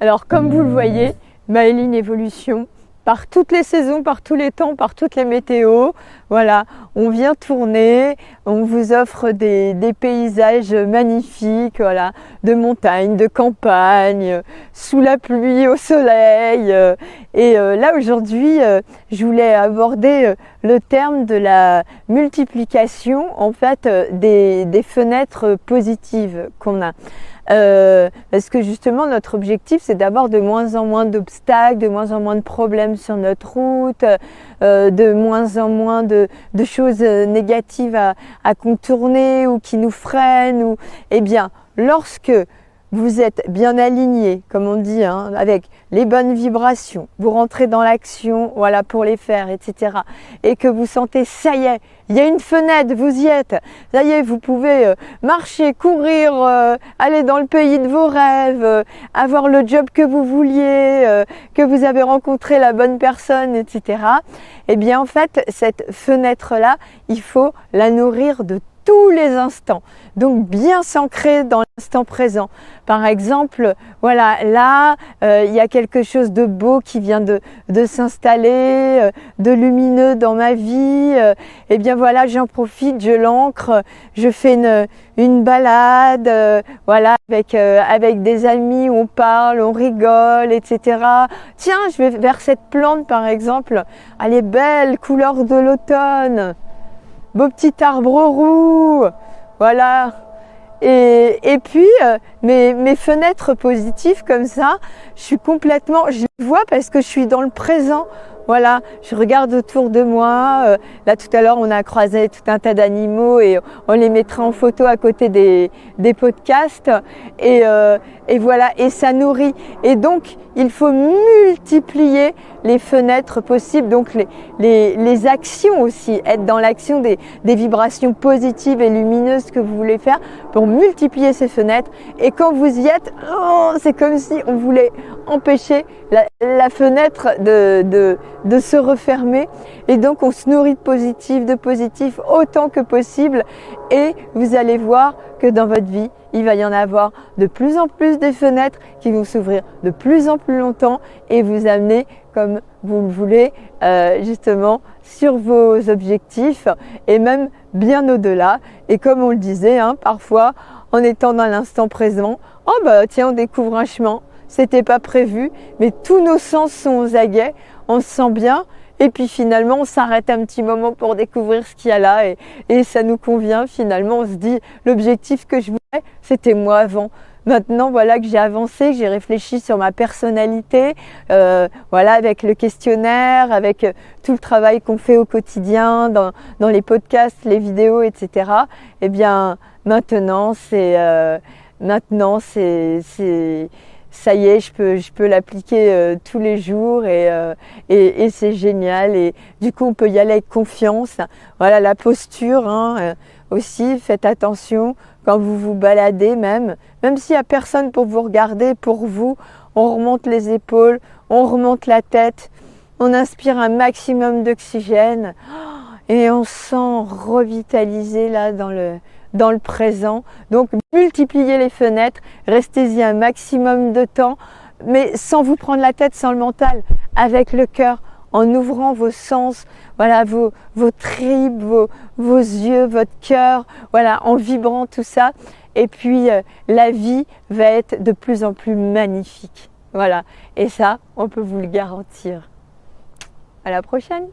Alors comme vous le voyez, Maëline Evolution, par toutes les saisons, par tous les temps, par toutes les météos, voilà, on vient tourner, on vous offre des paysages magnifiques, voilà, de montagne, de campagne, sous la pluie, au soleil. Là aujourd'hui, je voulais aborder le terme de la multiplication en fait des fenêtres positives qu'on a. Parce que justement notre objectif c'est d'avoir de moins en moins d'obstacles, de moins en moins de problèmes sur notre route, de moins en moins de choses négatives à contourner ou qui nous freinent. Eh bien, lorsque vous êtes bien aligné, comme on dit, hein, avec les bonnes vibrations, vous rentrez dans l'action, voilà, pour les faire, etc. Et que vous sentez, ça y est, il y a une fenêtre, vous y êtes, ça y est, vous pouvez marcher, courir, aller dans le pays de vos rêves, avoir le job que vous vouliez, que vous avez rencontré la bonne personne, etc. Eh bien, en fait, cette fenêtre-là, il faut la nourrir de tous les instants, donc bien s'ancrer dans l'instant présent. Par exemple, voilà, là, il y a quelque chose de beau qui vient de s'installer, de lumineux dans ma vie. Eh bien voilà, j'en profite, je l'ancre, je fais une balade, voilà, avec des amis, on parle, on rigole, etc. Tiens, je vais vers cette plante par exemple, elle est belle, couleur de l'automne. Beau petit arbre roux, voilà. Et puis, mes fenêtres positives comme ça, je les vois parce que je suis dans le présent. Voilà, je regarde autour de moi. Là, tout à l'heure, on a croisé tout un tas d'animaux et on les mettra en photo à côté des podcasts. Et voilà, et ça nourrit. Et donc, il faut multiplier les fenêtres possibles, donc les actions aussi, être dans l'action des vibrations positives et lumineuses que vous voulez faire pour multiplier ces fenêtres. Et quand vous y êtes, c'est comme si on voulait empêcher la fenêtre de se refermer. Et donc on se nourrit de positif autant que possible. Et vous allez voir que dans votre vie, il va y en avoir de plus en plus des fenêtres qui vont s'ouvrir de plus en plus longtemps et vous amener comme vous le voulez, justement sur vos objectifs et même bien au-delà. Et comme on le disait, hein, parfois en étant dans l'instant présent, oh bah tiens, on découvre un chemin, c'était pas prévu, mais tous nos sens sont aux aguets, on se sent bien. Et puis finalement, on s'arrête un petit moment pour découvrir ce qu'il y a là et ça nous convient. Finalement, on se dit, l'objectif que je voulais, c'était moi avant. Maintenant, voilà que j'ai avancé, que j'ai réfléchi sur ma personnalité, voilà, avec le questionnaire, avec tout le travail qu'on fait au quotidien, dans les podcasts, les vidéos, etc. Eh bien, maintenant, ça y est, je peux l'appliquer tous les jours et c'est génial. Et du coup, on peut y aller avec confiance. Voilà, la posture aussi, faites attention quand vous vous baladez même s'il n'y a personne pour vous regarder, pour vous, on remonte les épaules, on remonte la tête, on inspire un maximum d'oxygène et on se sent revitalisé là dans le présent. Donc multipliez les fenêtres, restez-y un maximum de temps, mais sans vous prendre la tête, sans le mental, avec le cœur, en ouvrant vos sens, voilà, vos tripes, vos yeux, votre cœur, voilà, en vibrant tout ça. Et puis la vie va être de plus en plus magnifique. Voilà, et ça, on peut vous le garantir. À la prochaine!